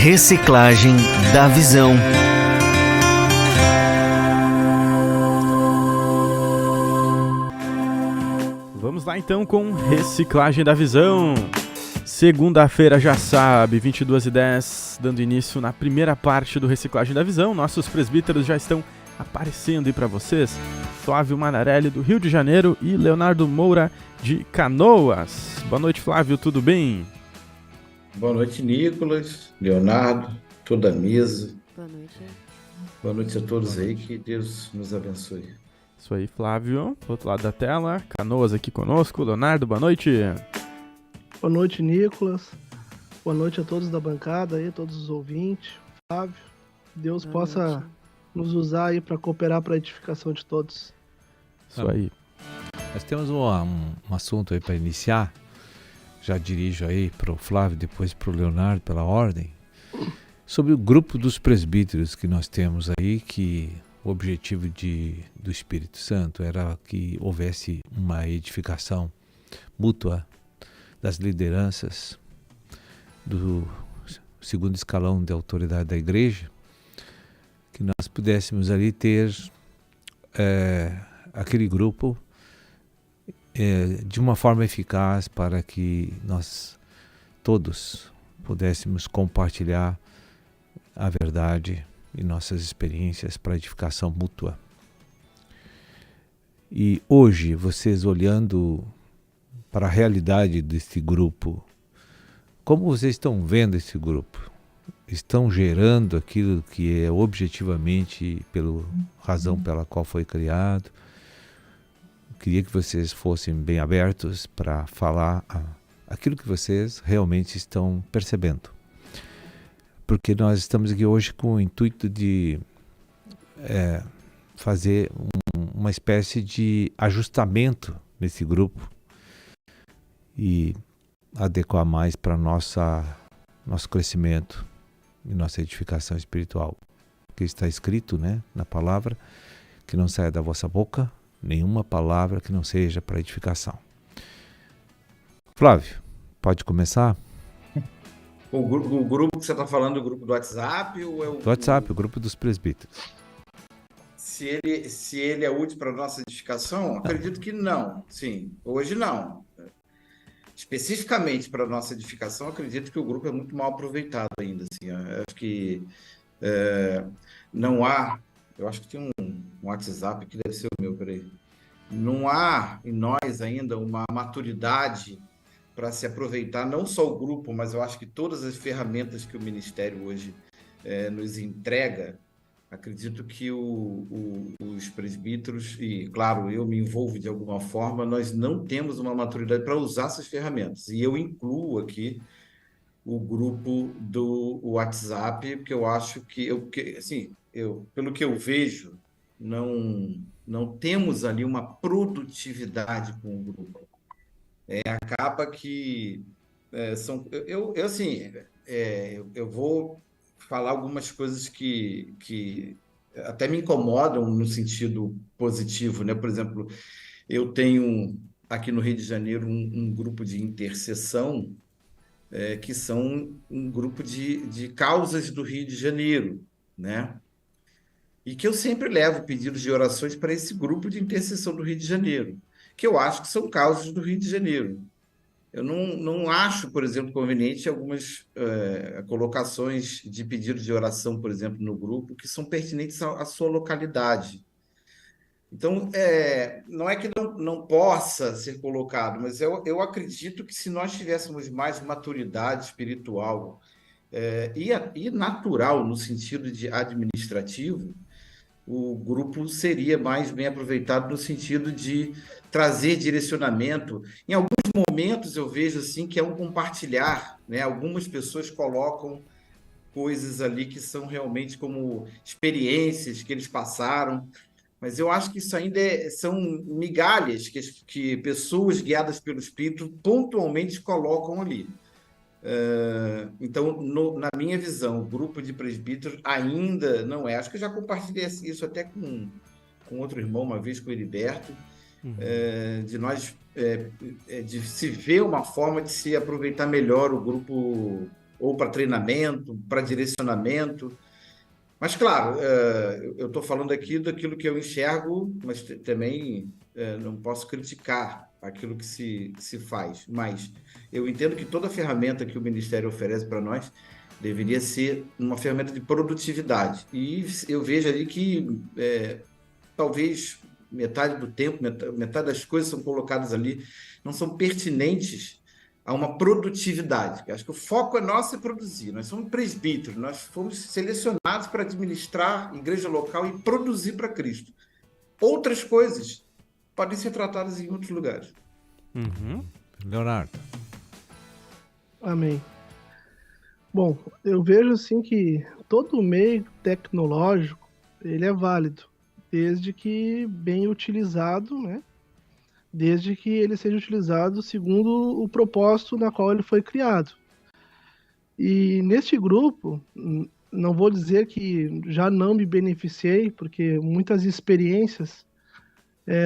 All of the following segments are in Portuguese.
Reciclagem da Visão. Vamos lá então com Reciclagem da Visão. Segunda-feira, já sabe, 22h10, dando início na primeira parte do Reciclagem da Visão. Nossos presbíteros já estão aparecendo aí para vocês. Flávio Manarelli, do Rio de Janeiro, e Leonardo Moura, de Canoas. Boa noite, Flávio, tudo bem? Boa noite, Nicolas, Leonardo, toda a mesa. Boa noite. Boa noite a todos aí, que Deus nos abençoe. Isso aí, Flávio, do outro lado da tela. Canoas aqui conosco. Leonardo, boa noite. Boa noite, Nicolas. Boa noite a todos da bancada aí, todos os ouvintes. Flávio, Deus Boa possa noite. nos usar aí para cooperar para a edificação de todos. Isso aí. Nós temos um assunto aí para iniciar. Já dirijo aí para o Flávio, depois para o Leonardo, pela ordem. Sobre o grupo dos presbíteros que nós temos aí, que o objetivo do Espírito Santo era que houvesse uma edificação mútua das lideranças do segundo escalão de autoridade da igreja, que nós pudéssemos ali ter aquele grupo de uma forma eficaz para que nós todos pudéssemos compartilhar a verdade e nossas experiências para edificação mútua. E hoje, vocês olhando para a realidade desse grupo, como vocês estão vendo esse grupo? Estão gerando aquilo que é objetivamente pela razão pela qual foi criado? Queria que vocês fossem bem abertos para falar aquilo que vocês realmente estão percebendo. Porque nós estamos aqui hoje com o intuito de fazer uma espécie de ajustamento nesse grupo e adequar mais para nosso crescimento e nossa edificação espiritual. Porque está escrito, né, na palavra, que não saia da vossa boca nenhuma palavra que não seja para edificação. Flávio, pode começar? O grupo que você está falando, o grupo do WhatsApp ou é o... Do WhatsApp, o grupo dos presbíteros. Se ele é útil para a nossa edificação, acredito que não. Sim, hoje não. Especificamente para a nossa edificação, acredito que o grupo é muito mal aproveitado ainda. Assim. Eu acho que não há... Eu acho que tem um WhatsApp que deve ser o meu, peraí. Não há em nós ainda uma maturidade para se aproveitar, não só o grupo, mas eu acho que todas as ferramentas que o Ministério hoje nos entrega. Acredito que os presbíteros, e claro, eu me envolvo de alguma forma, nós não temos uma maturidade para usar essas ferramentas. E eu incluo aqui o grupo do WhatsApp, porque eu acho que, pelo que eu vejo, não temos ali uma produtividade com o grupo. Acaba que eu vou falar algumas coisas que até me incomodam no sentido positivo, né? Por exemplo, eu tenho aqui no Rio de Janeiro um grupo de intercessão que são um grupo de causas do Rio de Janeiro, né? E que eu sempre levo pedidos de orações para esse grupo de intercessão do Rio de Janeiro, que eu acho que são causas do Rio de Janeiro. Eu não acho, por exemplo, conveniente algumas colocações de pedido de oração, por exemplo, no grupo, que são pertinentes à sua localidade. Então, não é que não possa ser colocado, mas eu acredito que se nós tivéssemos mais maturidade espiritual e natural, no sentido de administrativo, o grupo seria mais bem aproveitado no sentido de trazer direcionamento. Em alguns momentos eu vejo assim que é um compartilhar, né? Algumas pessoas colocam coisas ali que são realmente como experiências que eles passaram, mas eu acho que isso ainda são migalhas que pessoas guiadas pelo Espírito pontualmente colocam ali. Então, na minha visão, o grupo de presbíteros ainda não é. Acho que eu já compartilhei isso até com outro irmão uma vez, com o Heriberto, de nós de se ver uma forma de se aproveitar melhor o grupo ou para treinamento, para direcionamento. Mas, claro, eu estou falando aqui daquilo que eu enxergo, mas também não posso criticar aquilo que se faz. Mas eu entendo que toda ferramenta que o Ministério oferece para nós deveria ser uma ferramenta de produtividade. E eu vejo ali que talvez metade do tempo, metade das coisas são colocadas ali, não são pertinentes a uma produtividade. Eu acho que o foco nosso é produzir. Nós somos presbíteros, nós fomos selecionados para administrar igreja local e produzir para Cristo. Outras coisas podem ser tratadas em outros lugares. Leonardo. Amém. Bom, eu vejo assim que todo meio tecnológico ele é válido, desde que bem utilizado, né? Desde que ele seja utilizado segundo o propósito na qual ele foi criado. E neste grupo, não vou dizer que já não me beneficiei, porque muitas experiências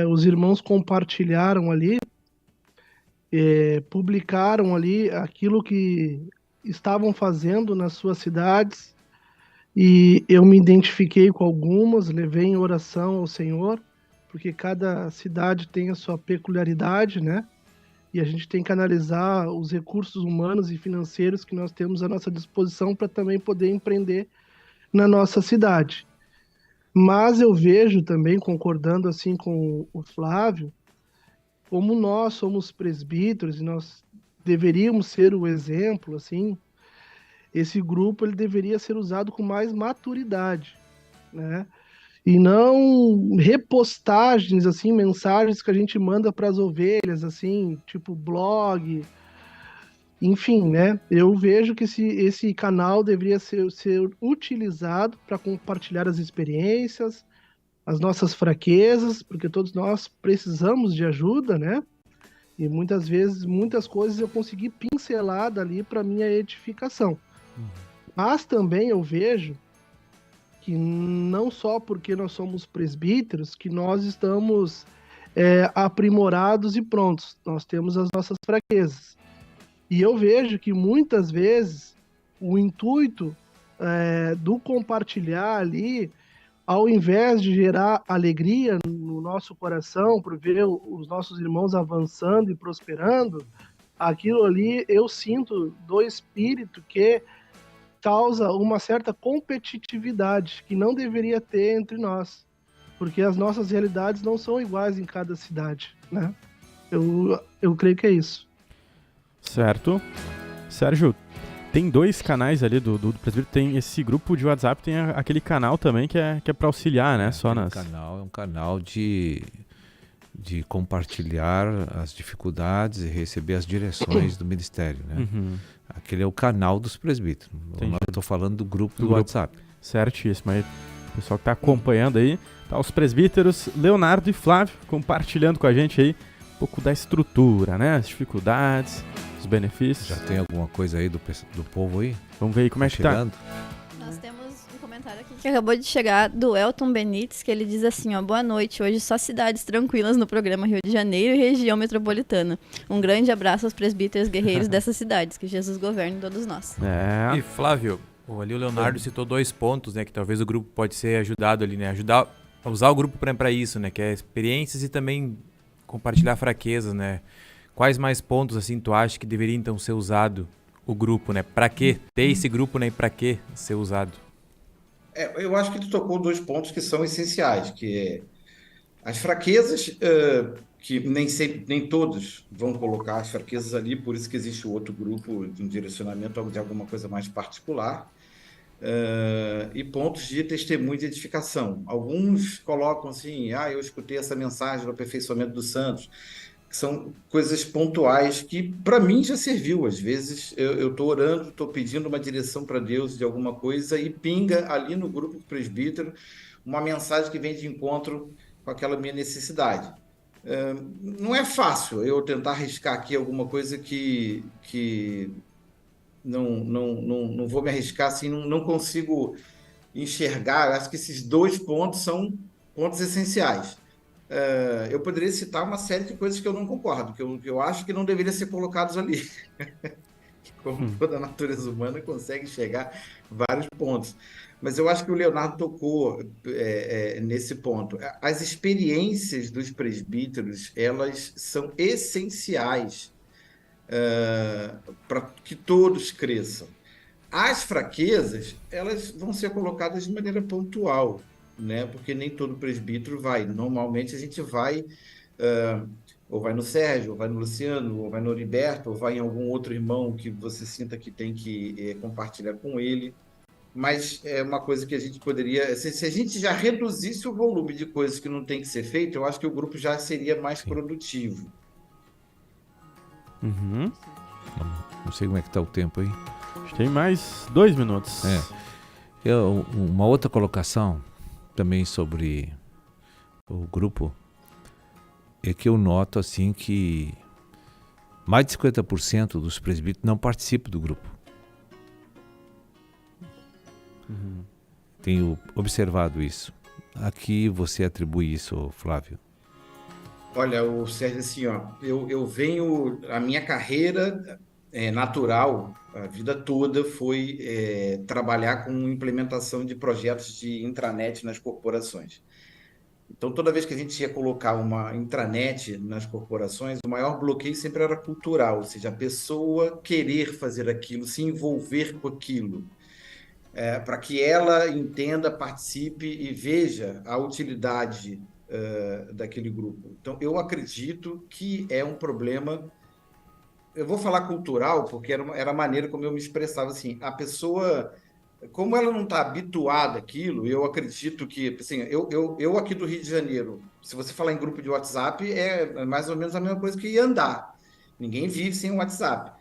os irmãos compartilharam ali, publicaram ali aquilo que estavam fazendo nas suas cidades, e eu me identifiquei com algumas, levei em oração ao Senhor, porque cada cidade tem a sua peculiaridade, né? E a gente tem que analisar os recursos humanos e financeiros que nós temos à nossa disposição para também poder empreender na nossa cidade. Mas eu vejo também, concordando assim com o Flávio, como nós somos presbíteros e nós deveríamos ser o exemplo, assim, esse grupo ele deveria ser usado com mais maturidade, né? E não repostagens, assim, mensagens que a gente manda para as ovelhas, assim, tipo blog, enfim, né? Eu vejo que esse canal deveria ser utilizado para compartilhar as experiências, as nossas fraquezas, porque todos nós precisamos de ajuda, né? E muitas vezes, muitas coisas eu consegui pincelar dali para minha edificação. Mas também eu vejo que não só porque nós somos presbíteros que nós estamos aprimorados e prontos. Nós temos as nossas fraquezas. E eu vejo que muitas vezes o intuito do compartilhar ali, ao invés de gerar alegria no nosso coração, por ver os nossos irmãos avançando e prosperando, aquilo ali eu sinto do espírito que causa uma certa competitividade que não deveria ter entre nós, porque as nossas realidades não são iguais em cada cidade, né? Eu creio que é isso. Certo. Sérgio, tem dois canais ali do presbítero, tem esse grupo de WhatsApp, tem aquele canal também que é para auxiliar, né? Só nas... É um canal de compartilhar as dificuldades e receber as direções do ministério, né? Aquele é o canal dos presbíteros. Eu estou falando do grupo do WhatsApp. Certíssimo. Aí, o pessoal que está acompanhando aí, tá os presbíteros Leonardo e Flávio compartilhando com a gente aí um pouco da estrutura, né? As dificuldades, os benefícios. Já tem alguma coisa aí do povo aí? Vamos ver aí como é que tá. Nós temos um comentário aqui que acabou de chegar do Elton Benites, que ele diz assim, ó: boa noite, hoje só cidades tranquilas no programa Rio de Janeiro e região metropolitana. Um grande abraço aos presbíteros guerreiros dessas cidades, que Jesus governe todos nós. É. E Flávio, ali o Leonardo citou 2 pontos, né, que talvez o grupo pode ser ajudado ali, né, usar o grupo para isso, né, que é experiências e também compartilhar fraquezas, né. Quais mais pontos, assim, tu acha que deveria, então, ser usado o grupo, né? Pra quê? Ter esse grupo, né? E pra quê ser usado? Eu acho que tu tocou 2 pontos que são essenciais, que é as fraquezas, que nem todos vão colocar as fraquezas ali, por isso que existe o outro grupo de um direcionamento de alguma coisa mais particular, e pontos de testemunho e de edificação. Alguns colocam assim, eu escutei essa mensagem do aperfeiçoamento dos santos, que são coisas pontuais que para mim já serviu. Às vezes eu estou orando, estou pedindo uma direção para Deus de alguma coisa e pinga ali no grupo do presbítero uma mensagem que vem de encontro com aquela minha necessidade. Não é fácil eu tentar arriscar aqui alguma coisa que não vou me arriscar assim, não consigo enxergar. Acho que esses 2 pontos são pontos essenciais. Eu poderia citar uma série de coisas que eu não concordo, que eu acho que não deveria ser colocados ali. como toda a natureza humana, consegue chegar a vários pontos. Mas eu acho que o Leonardo tocou nesse ponto. As experiências dos presbíteros, elas são essenciais para que todos cresçam. As fraquezas, elas vão ser colocadas de maneira pontual, né? Porque nem todo presbítero vai. Normalmente a gente vai, ou vai no Sérgio, ou vai no Luciano, ou vai no Heriberto, ou vai em algum outro irmão que você sinta que tem que compartilhar com ele. Mas é uma coisa que a gente poderia... Se a gente já reduzisse o volume de coisas que não tem que ser feito, eu acho que o grupo já seria mais produtivo. Uhum. Não sei como é que está o tempo aí. Tem mais 2 minutos. Uma outra colocação também sobre o grupo é que eu noto assim que mais de 50% dos presbíteros não participam do grupo. Uhum. Tenho observado isso. A que você atribui isso, Flávio? Olha, o Sérgio, assim, ó, eu venho... A minha carreira natural, a vida toda, foi trabalhar com implementação de projetos de intranet nas corporações. Então, toda vez que a gente ia colocar uma intranet nas corporações, o maior bloqueio sempre era cultural, ou seja, a pessoa querer fazer aquilo, se envolver com aquilo, para que ela entenda, participe e veja a utilidade daquele grupo. Então, eu acredito que é um problema... Eu vou falar cultural, porque era a maneira como eu me expressava. Assim, a pessoa... Como ela não está habituada àquilo, eu acredito que, assim, eu aqui do Rio de Janeiro, se você falar em grupo de WhatsApp, é mais ou menos a mesma coisa que ir andar. Ninguém vive sem o WhatsApp.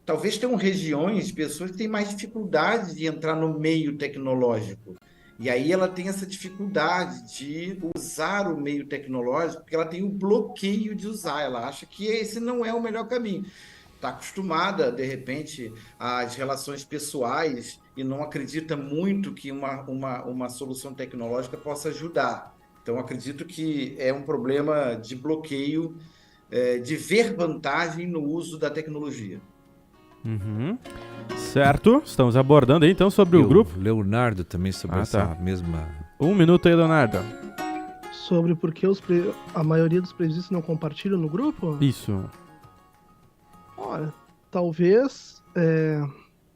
Talvez tenham regiões, pessoas que têm mais dificuldade de entrar no meio tecnológico. E aí ela tem essa dificuldade de usar o meio tecnológico, porque ela tem o bloqueio de usar. Ela acha que esse não é o melhor caminho. Está acostumada, de repente, às relações pessoais e não acredita muito que uma solução tecnológica possa ajudar. Então, acredito que é um problema de bloqueio, de ver vantagem no uso da tecnologia. Uhum. Certo, estamos abordando aí, então sobre o grupo. Leonardo também sobre essa mesma... 1 minuto aí, Leonardo. Sobre por que a maioria dos presbíteros não compartilham no grupo? Isso. Olha, talvez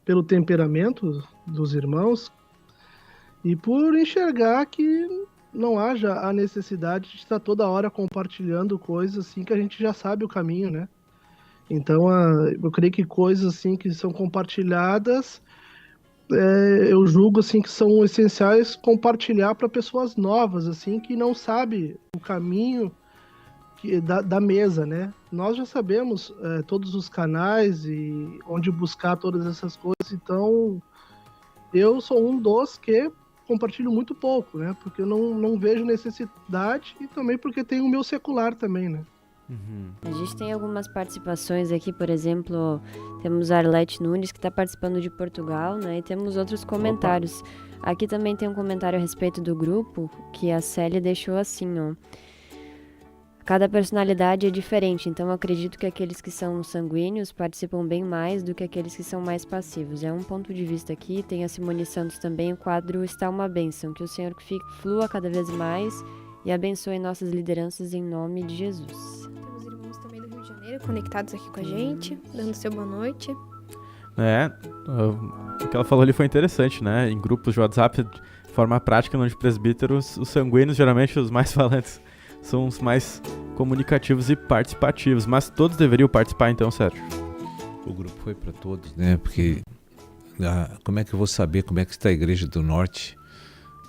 pelo temperamento dos irmãos e por enxergar que não haja a necessidade de estar toda hora compartilhando coisas assim que a gente já sabe o caminho, né? Então, eu creio que coisas assim que são compartilhadas, eu julgo assim que são essenciais compartilhar para pessoas novas, assim, que não sabem o caminho da mesa, né? Nós já sabemos todos os canais e onde buscar todas essas coisas, então eu sou um dos que compartilho muito pouco, né? Porque eu não vejo necessidade e também porque tem o meu secular também, né? Uhum. A gente tem algumas participações aqui, por exemplo, temos a Arlete Nunes que está participando de Portugal, né? E temos outros comentários. Aqui também tem um comentário a respeito do grupo que a Célia deixou assim, ó. Cada personalidade é diferente, então eu acredito que aqueles que são sanguíneos participam bem mais do que aqueles que são mais passivos. É um ponto de vista aqui. Tem a Simone Santos também, o quadro Está uma Bênção, que o Senhor flua cada vez mais e abençoe nossas lideranças em nome de Jesus. Temos irmãos também do Rio de Janeiro conectados aqui com a gente, dando seu boa noite. O que ela falou ali foi interessante, né? Em grupos de WhatsApp, de forma prática, não de presbíteros, os sanguíneos, geralmente os mais falantes, são os mais comunicativos e participativos, mas todos deveriam participar então, Sérgio? O grupo foi para todos, né? Porque como é que eu vou saber como é que está a Igreja do Norte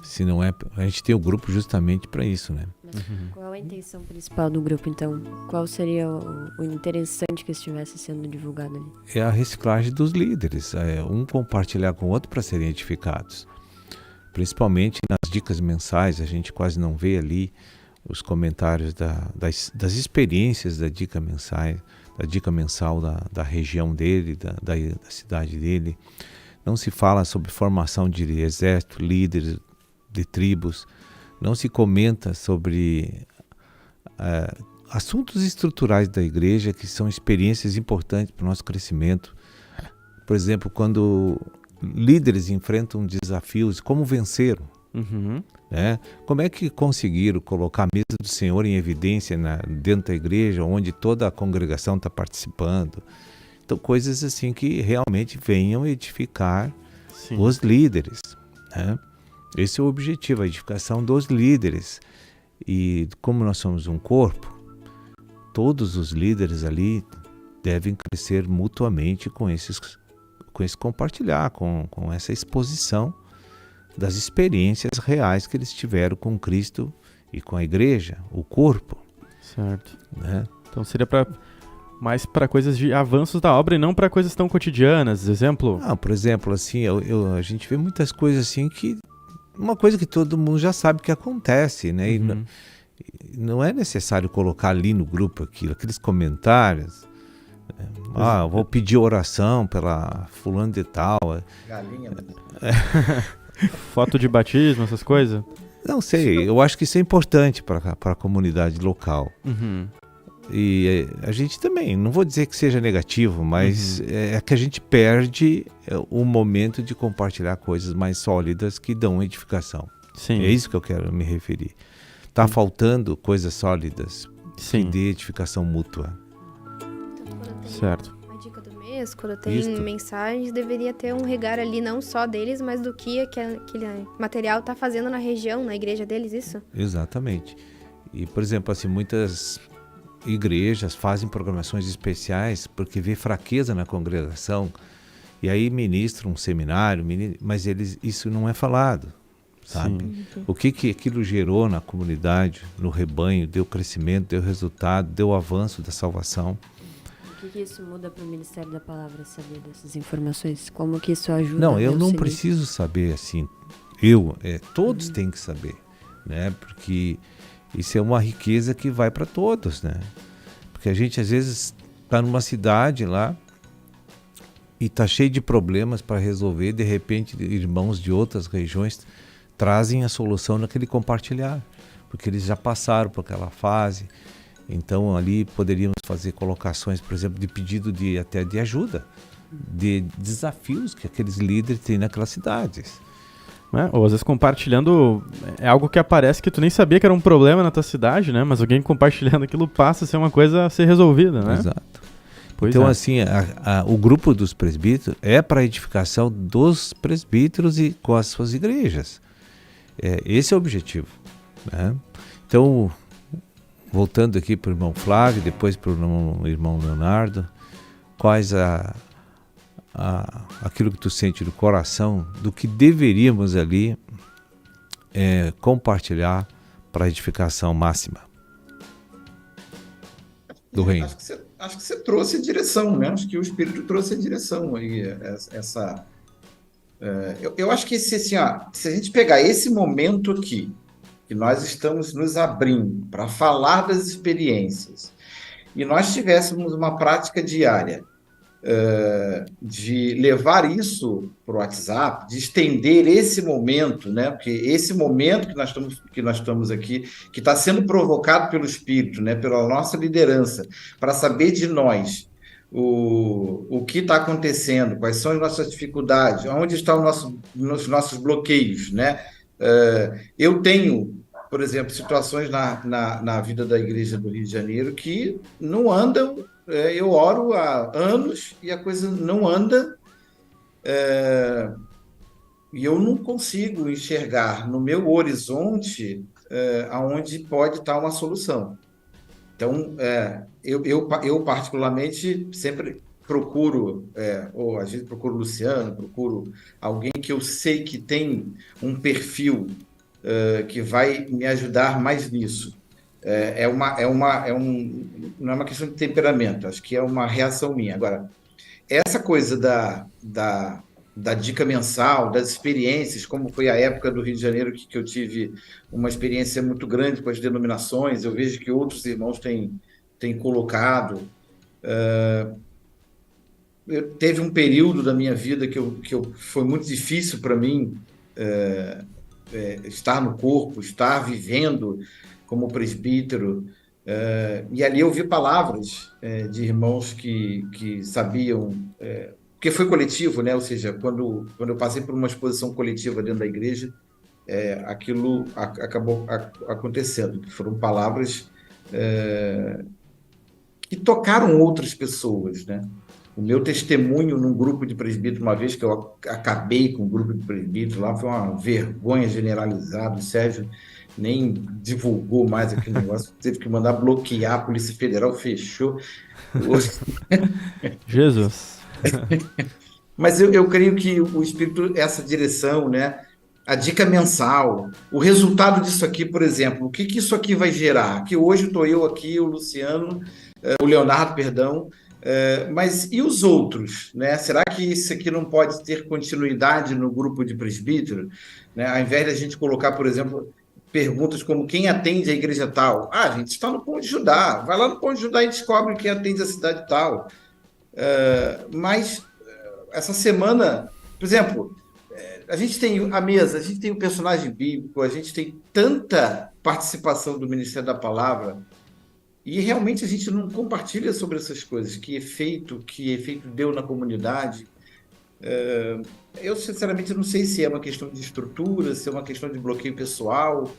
se não é... A gente tem o grupo justamente para isso, né? Uhum. Qual a intenção principal do grupo, então? Qual seria o interessante que estivesse sendo divulgado ali? É a reciclagem dos líderes, um compartilhar com o outro para serem edificados. Principalmente nas dicas mensais, a gente quase não vê ali os comentários das experiências da dica mensal da região dele, da cidade dele. Não se fala sobre formação de exército, líderes de tribos. Não se comenta sobre assuntos estruturais da igreja, que são experiências importantes para o nosso crescimento, por exemplo, quando líderes enfrentam desafios, como venceram? Uhum. Né? Como é que conseguiram colocar a mesa do Senhor em evidência dentro da igreja, onde toda a congregação está participando? Então, coisas assim que realmente venham edificar Sim. os líderes. Né? Esse é o objetivo, a edificação dos líderes. E como nós somos um corpo, todos os líderes ali devem crescer mutuamente com esse compartilhar, com essa exposição das experiências reais que eles tiveram com Cristo e com a igreja, o corpo. Certo. Né? Então seria mais para coisas de avanços da obra e não para coisas tão cotidianas, exemplo? Por exemplo, assim, a gente vê muitas coisas assim que uma coisa que todo mundo já sabe que acontece, né? Uhum. E não é necessário colocar ali no grupo aqueles comentários. Vou pedir oração pela fulano de tal. Galinha, né? Foto de batismo, essas coisas? Não sei, eu acho que isso é importante para a comunidade local. Uhum. E a gente também, não vou dizer que seja negativo, mas é que a gente perde o momento de compartilhar coisas mais sólidas que dão edificação. Sim. É isso que eu quero me referir. Está faltando coisas sólidas que dê edificação mútua. Certo. A dica do mês, quando tem Isto. mensagens, deveria ter um regar ali não só deles, mas do que aquele material está fazendo na região, na igreja deles, isso? Exatamente. E, por exemplo, assim, muitas igrejas fazem programações especiais porque vê fraqueza na congregação e aí ministram um seminário, mas isso não é falado, sabe? Sim. O que aquilo gerou na comunidade, no rebanho, deu crescimento, deu resultado, deu avanço da salvação. O que isso muda para o Ministério da Palavra saber dessas informações? Como que isso ajuda? Não, eu Deus não seguir? preciso saber assim. Todos têm que saber, né? Porque isso é uma riqueza que vai para todos, né? Porque a gente às vezes está numa cidade lá e está cheio de problemas para resolver, de repente irmãos de outras regiões trazem a solução naquele compartilhar, porque eles já passaram por aquela fase. Então ali poderíamos fazer colocações, por exemplo, de pedido até de ajuda, de desafios que aqueles líderes têm naquelas cidades. Ou às vezes compartilhando é algo que aparece que tu nem sabia que era um problema na tua cidade, né? Mas alguém compartilhando aquilo passa a ser uma coisa a ser resolvida, né? Exato. Pois então, é. assim, o grupo dos presbíteros é para a edificação dos presbíteros e com as suas igrejas. Esse é o objetivo, né? Então, voltando aqui para o irmão Flávio, depois para o irmão Leonardo, quais aquilo que tu sente do coração, do que deveríamos ali compartilhar para a edificação máxima do reino. Acho que você trouxe a direção, né? Acho que o Espírito trouxe a direção aí, eu acho que se a gente pegar esse momento aqui, que nós estamos nos abrindo para falar das experiências, e nós tivéssemos uma prática diária de levar isso para o WhatsApp, de estender esse momento, né? Porque esse momento que nós estamos aqui, que está sendo provocado pelo Espírito, né? Pela nossa liderança, para saber de nós o que está acontecendo, quais são as nossas dificuldades, onde estão os nossos bloqueios, né? Eu tenho, por exemplo, situações na vida da Igreja do Rio de Janeiro que não andam. Eu oro há anos e a coisa não anda, e eu não consigo enxergar no meu horizonte aonde pode estar uma solução. Então, eu particularmente sempre procuro, ou às vezes procuro o Luciano, procuro alguém que eu sei que tem um perfil que vai me ajudar mais nisso. Não é uma questão de temperamento, acho que é uma reação minha. Agora, essa coisa da dica mensal, das experiências, como foi a época do Rio de Janeiro, que eu tive uma experiência muito grande com as denominações, eu vejo que outros irmãos têm colocado. Teve um período da minha vida que foi muito difícil para mim estar no corpo, estar vivendo como presbítero, e ali eu vi palavras de irmãos que sabiam, porque foi coletivo, né? Ou seja, quando eu passei por uma exposição coletiva dentro da igreja, aquilo acabou acontecendo, que foram palavras que tocaram outras pessoas, né? O meu testemunho num grupo de presbíteros, uma vez que eu acabei com um grupo de presbíteros lá, foi uma vergonha generalizada. O Sérgio nem divulgou mais aquele negócio, teve que mandar bloquear, a Polícia Federal fechou. Jesus. Mas eu creio que o Espírito, essa direção, né? A dica mensal, o resultado disso aqui, por exemplo, o que isso aqui vai gerar? Que hoje estou eu aqui, o Luciano, o Leonardo, perdão, mas e os outros, né? Será que isso aqui não pode ter continuidade no grupo de presbítero? Né? Ao invés de a gente colocar, por exemplo, perguntas como quem atende a igreja tal? A gente está no Pão de Judá, vai lá no Pão de Judá e descobre quem atende a cidade tal. Mas essa semana, por exemplo, a gente tem a mesa, a gente tem o personagem bíblico, a gente tem tanta participação do Ministério da Palavra e realmente a gente não compartilha sobre essas coisas, que efeito deu na comunidade. Eu, sinceramente, não sei se é uma questão de estrutura, se é uma questão de bloqueio pessoal,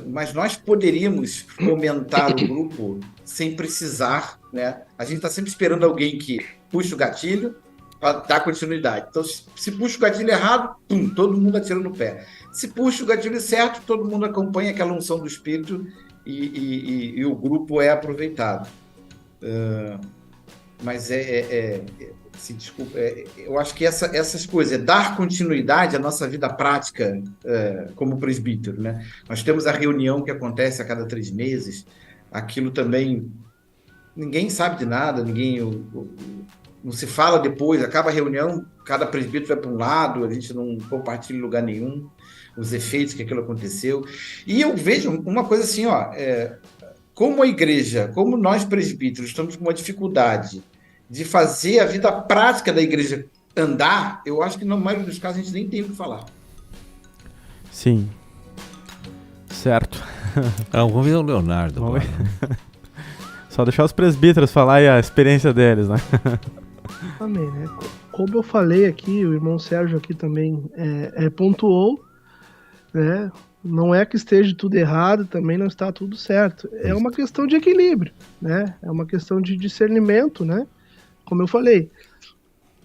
mas nós poderíamos fomentar o grupo sem precisar, né? A gente está sempre esperando alguém que puxe o gatilho para dar continuidade. Então, se puxa o gatilho errado, todo mundo atira no pé. Se puxa o gatilho certo, todo mundo acompanha aquela unção do Espírito e o grupo é aproveitado. Mas desculpa, eu acho que essas coisas, dar continuidade à nossa vida prática como presbítero, né? Nós temos a reunião que acontece a cada 3 meses, aquilo também, ninguém sabe de nada, não se fala depois, acaba a reunião, cada presbítero vai para um lado, a gente não compartilha em lugar nenhum os efeitos que aquilo aconteceu. E eu vejo uma coisa assim, como a igreja, como nós presbíteros estamos com uma dificuldade de fazer a vida prática da igreja andar, eu acho que na maioria dos casos a gente nem tem o que falar. Sim. Certo. Vamos ver o Leonardo. Só deixar os presbíteros falar aí a experiência deles, né? Amém, né? Como eu falei aqui, o irmão Sérgio aqui também pontuou, né? Não é que esteja tudo errado, também não está tudo certo. É uma questão de equilíbrio, né? É uma questão de discernimento, né? Como eu falei,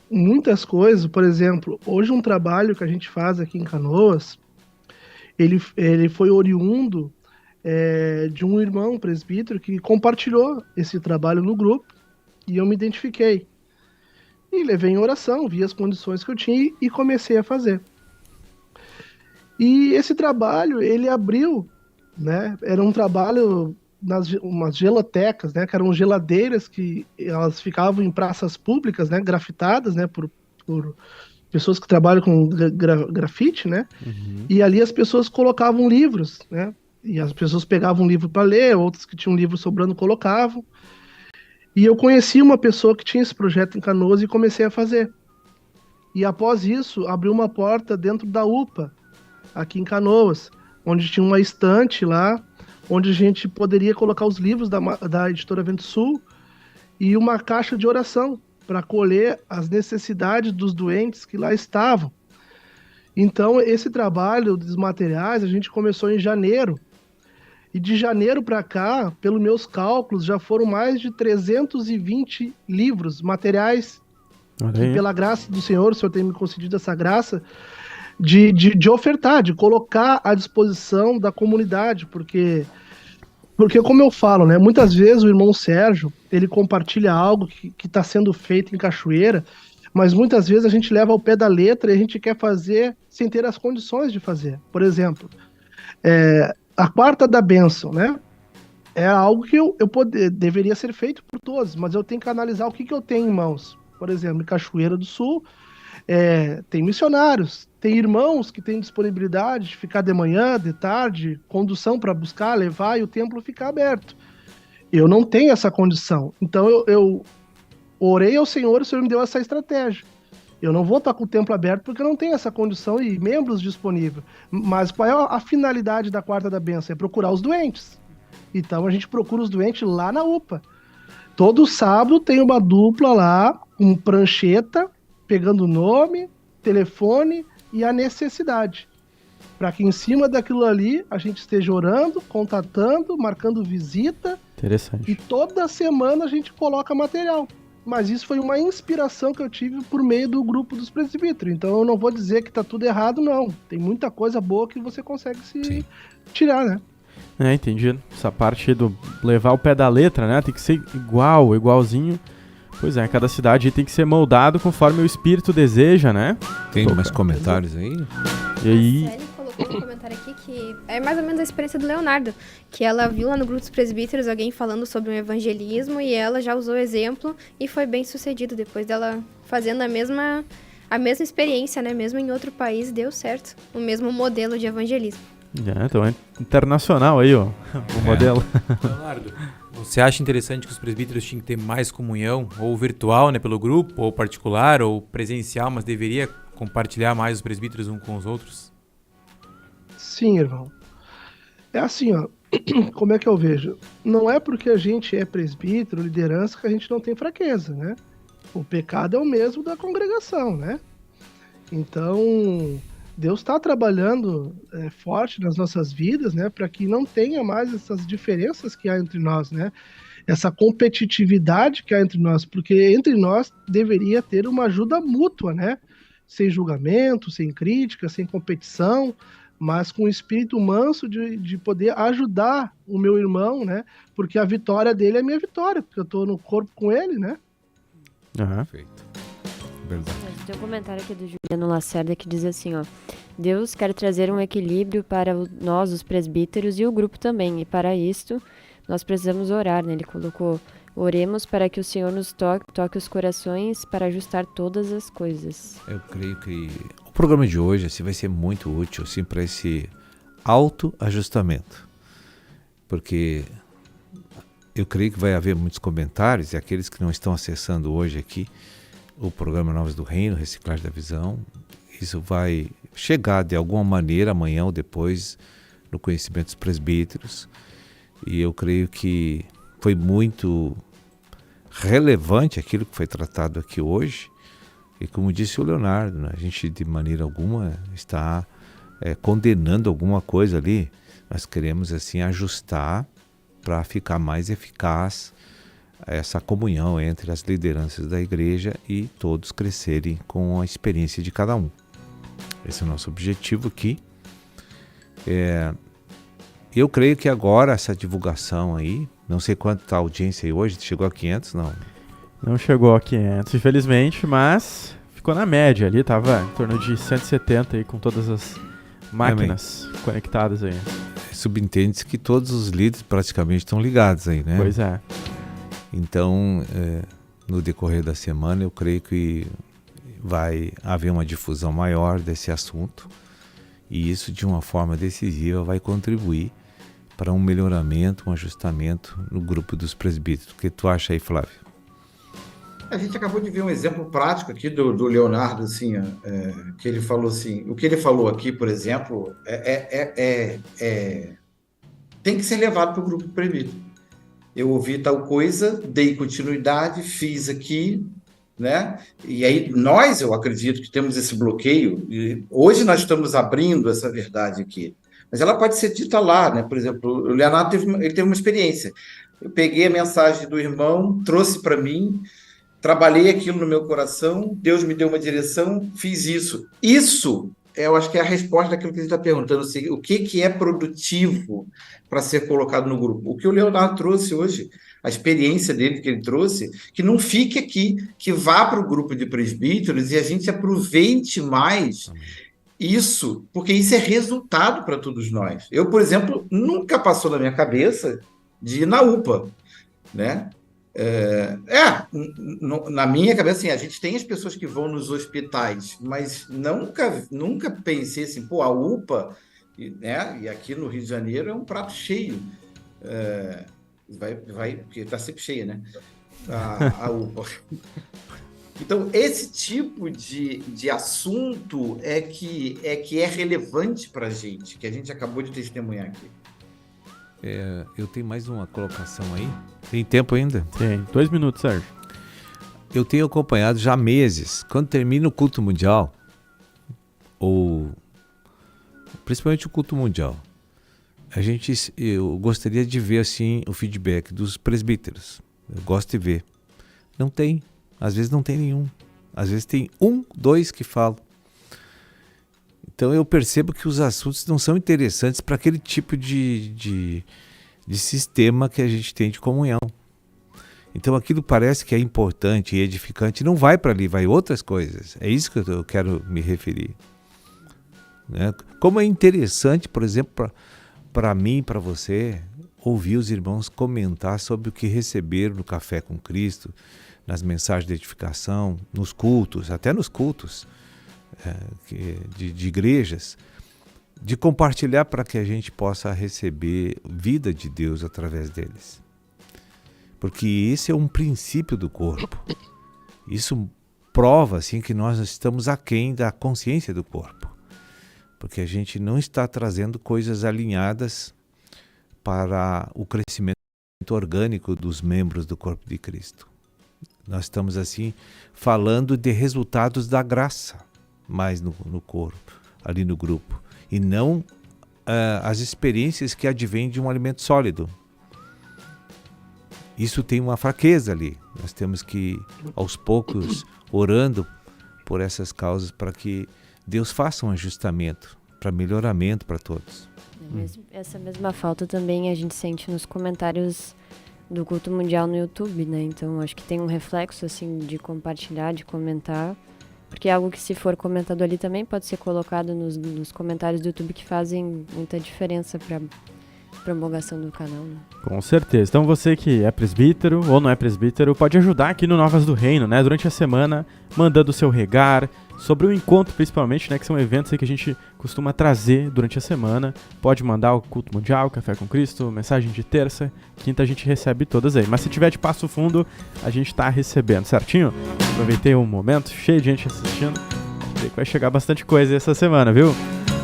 muitas coisas, por exemplo, hoje um trabalho que a gente faz aqui em Canoas, ele foi oriundo de um irmão presbítero que compartilhou esse trabalho no grupo e eu me identifiquei. E levei em oração, vi as condições que eu tinha e comecei a fazer. E esse trabalho, ele abriu, né? Era um trabalho umas gelotecas, né? Que eram geladeiras que elas ficavam em praças públicas, né? Grafitadas, né? Por pessoas que trabalham com grafite, né? Uhum. E ali as pessoas colocavam livros, né? E as pessoas pegavam um livro para ler, outros que tinham um livro sobrando colocavam. E eu conheci uma pessoa que tinha esse projeto em Canoas e comecei a fazer. E após isso, abriu uma porta dentro da UPA, aqui em Canoas, onde tinha uma estante lá, onde a gente poderia colocar os livros da editora Vento Sul e uma caixa de oração para acolher as necessidades dos doentes que lá estavam. Então, esse trabalho dos materiais, a gente começou em janeiro. E de janeiro para cá, pelos meus cálculos, já foram mais de 320 livros, materiais, que pela graça do Senhor, o Senhor tem me concedido essa graça, de ofertar, de colocar à disposição da comunidade, porque como eu falo, né, muitas vezes o irmão Sérgio, ele compartilha algo que está sendo feito em Cachoeira, mas muitas vezes a gente leva ao pé da letra e a gente quer fazer sem ter as condições de fazer. Por exemplo, a quarta da bênção, né? É algo que deveria ser feito por todos, mas eu tenho que analisar o que eu tenho em mãos. Por exemplo, em Cachoeira do Sul, tem missionários, tem irmãos que têm disponibilidade de ficar de manhã, de tarde, condução para buscar, levar e o templo ficar aberto. Eu não tenho essa condição. Então eu orei ao Senhor e o Senhor me deu essa estratégia. Eu não vou estar com o templo aberto porque eu não tenho essa condição e membros disponíveis. Mas qual é a finalidade da quarta da bênção? É procurar os doentes. Então a gente procura os doentes lá na UPA. Todo sábado tem uma dupla lá, com prancheta, pegando nome, telefone e a necessidade. Para que em cima daquilo ali a gente esteja orando, contatando, marcando visita. Interessante. E toda semana a gente coloca material. Mas isso foi uma inspiração que eu tive por meio do grupo dos presbíteros. Então eu não vou dizer que tá tudo errado, não. Tem muita coisa boa que você consegue se tirar, né? Entendi. Essa parte do levar o pé da letra, né? Tem que ser igualzinho. Pois é, cada cidade tem que ser conforme o espírito deseja, né? Tem mais comentários aí? E aí... A Célia colocou um comentário aqui que é mais ou menos a experiência do Leonardo, que ela viu lá no grupo dos presbíteros alguém falando sobre um evangelismo e ela já usou o exemplo e foi bem sucedido depois dela fazendo a mesma experiência, né? Mesmo em outro país deu certo, o mesmo modelo de evangelismo. Então é internacional aí, ó, o modelo. Leonardo, você acha interessante que os presbíteros tinham que ter mais comunhão, ou virtual, né, pelo grupo, ou particular, ou presencial, mas deveria compartilhar mais os presbíteros uns com os outros? Sim, irmão. É assim, ó. Como é que eu vejo? Não é porque a gente é presbítero, liderança, que a gente não tem fraqueza, né? O pecado é o mesmo da congregação, né? Então, Deus está trabalhando forte nas nossas vidas, né? Para que não tenha mais essas diferenças que há entre nós, né? Essa competitividade que há entre nós, porque entre nós deveria ter uma ajuda mútua, né? Sem julgamento, sem crítica, sem competição, mas com o espírito manso de poder ajudar o meu irmão, né? Porque a vitória dele é minha vitória, porque eu estou no corpo com ele, né? Perfeito. Verdade. Tem um comentário aqui do Juliano Lacerda que diz assim, ó: Deus quer trazer um equilíbrio para nós, os presbíteros, e o grupo também, e para isto nós precisamos orar, né? Ele colocou: oremos para que o Senhor nos toque os corações para ajustar todas as coisas. Eu creio que o programa de hoje assim, vai ser muito útil assim, para esse autoajustamento. Porque eu creio que vai haver muitos comentários, e aqueles que não estão acessando hoje aqui o programa Novas do Reino, Reciclagem da Visão, isso vai chegar de alguma maneira amanhã ou depois no conhecimento dos presbíteros. E eu creio que foi muito relevante aquilo que foi tratado aqui hoje. E como disse o Leonardo, né, a gente de maneira alguma está condenando alguma coisa ali. Nós queremos assim ajustar para ficar mais eficaz essa comunhão entre as lideranças da igreja e todos crescerem com a experiência de cada um. Esse é o nosso objetivo aqui. Eu creio que agora essa divulgação aí, não sei quanto está a audiência aí hoje, chegou a 500, não? Não chegou a 500, infelizmente, mas ficou na média ali, estava em torno de 170 aí com todas as máquinas conectadas aí. Subentende-se que todos os líderes praticamente estão ligados aí, né? Pois é. Então, no decorrer da semana, eu creio que vai haver uma difusão maior desse assunto, e isso de uma forma decisiva vai contribuir para um melhoramento, um ajustamento no grupo dos presbíteros. O que tu acha aí, Flávio? A gente acabou de ver um exemplo prático aqui do Leonardo, assim, que ele falou assim, o que ele falou aqui, por exemplo, tem que ser levado para o grupo presbítero. Eu ouvi tal coisa, dei continuidade, fiz aqui, né? E aí eu acredito que temos esse bloqueio, e hoje nós estamos abrindo essa verdade aqui, mas ela pode ser dita lá, né? Por exemplo, o Leonardo teve uma experiência. Eu peguei a mensagem do irmão, trouxe para mim, trabalhei aquilo no meu coração, Deus me deu uma direção, fiz isso. Isso, eu acho que é a resposta daquilo que ele está perguntando, assim, o que é produtivo para ser colocado no grupo. O que o Leonardo trouxe hoje, a experiência dele que ele trouxe, que não fique aqui, que vá para o grupo de presbíteros e a gente aproveite mais isso, porque isso é resultado para todos nós. Eu, por exemplo, nunca passou na minha cabeça de ir na UPA, né? Na minha cabeça, assim, a gente tem as pessoas que vão nos hospitais, mas nunca pensei assim, a UPA, né? E aqui no Rio de Janeiro é um prato cheio, porque está sempre cheia, né? A UPA. Então, esse tipo de assunto é que é relevante para a gente, que a gente acabou de testemunhar aqui. Eu tenho mais uma colocação aí. Tem tempo ainda? Tem, 2 minutos, Sérgio. eu tenho acompanhado já há meses, quando termina o culto mundial, ou principalmente o culto mundial, eu gostaria de ver assim o feedback dos presbíteros. Eu gosto de ver. Não tem, às vezes não tem nenhum. Às vezes tem 1, 2 que falam. Então eu percebo que os assuntos não são interessantes para aquele tipo de sistema que a gente tem de comunhão. Então aquilo parece que é importante e edificante, não vai para ali, vai outras coisas. É isso que eu quero me referir. Né? Como é interessante, por exemplo, para mim, para você, ouvir os irmãos comentar sobre o que receberam no Café com Cristo, nas mensagens de edificação, nos cultos, até nos cultos de igrejas, de compartilhar para que a gente possa receber vida de Deus através deles. Porque esse é um princípio do corpo. Isso prova assim, que nós estamos aquém da consciência do corpo. Porque a gente não está trazendo coisas alinhadas para o crescimento orgânico dos membros do corpo de Cristo. Nós estamos assim falando de resultados da graça, mais no corpo, ali no grupo. E não as experiências que advêm de um alimento sólido. Isso tem uma fraqueza ali. Nós temos que, aos poucos, orando por essas causas para que Deus faça um ajustamento, para melhoramento para todos. Essa mesma falta também a gente sente nos comentários do culto mundial no YouTube, né? Então acho que tem um reflexo assim de compartilhar, de comentar, porque é algo que, se for comentado ali, também pode ser colocado nos comentários do YouTube, que fazem muita diferença para promulgação do canal, né? Com certeza. Então você que é presbítero ou não é presbítero pode ajudar aqui no Novas do Reino, né? Durante a semana, mandando o seu regar, sobre o encontro principalmente, né? Que são eventos aí que a gente costuma trazer durante a semana. Pode mandar o culto mundial, Café com Cristo, mensagem de terça, quinta a gente recebe todas aí. Mas se tiver de Passo Fundo, a gente tá recebendo, certinho? Aproveitei um momento, cheio de gente assistindo. Acho que vai chegar bastante coisa essa semana, viu?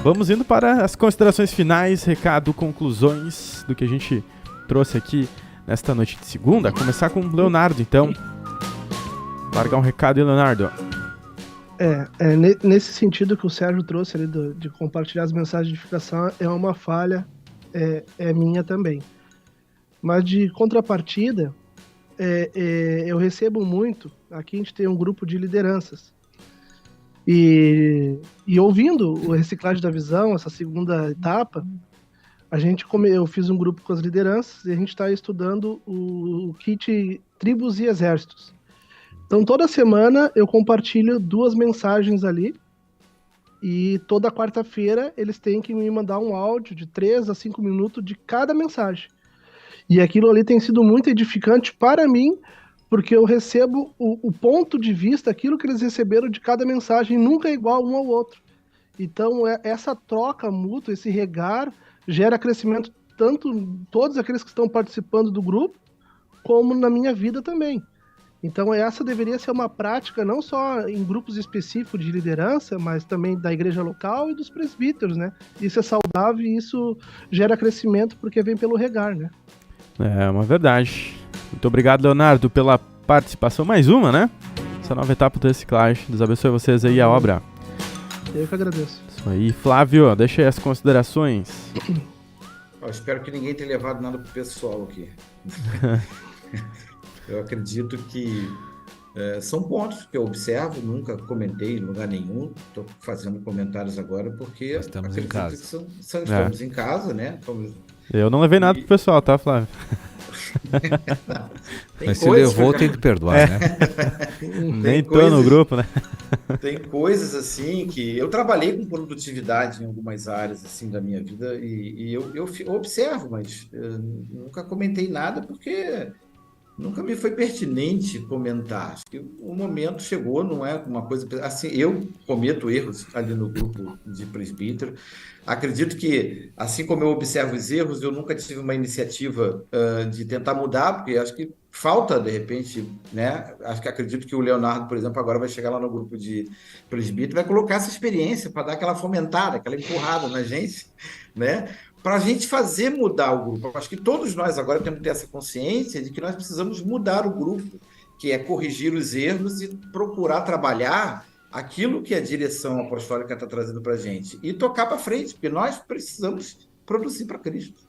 Vamos indo para as considerações finais, recado, conclusões do que a gente trouxe aqui nesta noite de segunda. Começar com o Leonardo, então. Largar um recado aí, Leonardo. Nesse sentido que o Sérgio trouxe ali de compartilhar as mensagens de edificação, é uma falha, é minha também. Mas de contrapartida, eu recebo muito. Aqui a gente tem um grupo de lideranças. E ouvindo o Reciclagem da Visão, essa segunda etapa, eu fiz um grupo com as lideranças e a gente está estudando o kit Tribos e Exércitos. Então toda semana eu compartilho 2 mensagens ali e toda quarta-feira eles têm que me mandar um áudio de 3 a 5 minutos de cada mensagem. E aquilo ali tem sido muito edificante para mim, porque eu recebo o ponto de vista, aquilo que eles receberam de cada mensagem, nunca é igual um ao outro. Então, essa troca mútua, esse regar, gera crescimento tanto todos aqueles que estão participando do grupo, como na minha vida também. Então, essa deveria ser uma prática não só em grupos específicos de liderança, mas também da igreja local e dos presbíteros, né? Isso é saudável e isso gera crescimento porque vem pelo regar, né? É uma verdade. Muito obrigado, Leonardo, pela participação. Mais uma, né? Essa nova etapa do Reciclagem. Deus abençoe vocês aí a obra. Eu que agradeço. Isso aí. Flávio, deixa aí as considerações. Eu espero que ninguém tenha levado nada pro pessoal aqui. Eu acredito que são pontos que eu observo, nunca comentei em lugar nenhum. Estou fazendo comentários agora porque nós estamos em casa. Estamos em casa, né? Eu não levei nada pro pessoal, tá, Flávio? Mas se levou, tem que perdoar, né? Nem tô no grupo, né? Tem coisas assim que eu trabalhei com produtividade em algumas áreas assim da minha vida e eu observo, mas nunca comentei nada porque nunca me foi pertinente comentar. Acho que o momento chegou, não é uma coisa assim. Eu cometo erros ali no grupo de presbítero. Acredito que, assim como eu observo os erros, eu nunca tive uma iniciativa de tentar mudar, porque acho que falta, de repente, né? Acredito que o Leonardo, por exemplo, agora vai chegar lá no grupo de presbítero, vai colocar essa experiência para dar aquela fomentada, aquela empurrada na gente, né? Para a gente fazer mudar o grupo. Acho que todos nós agora temos que ter essa consciência de que nós precisamos mudar o grupo. que é corrigir os erros e procurar trabalhar aquilo que a direção apostólica está trazendo para a gente e tocar para frente, porque nós precisamos produzir para Cristo.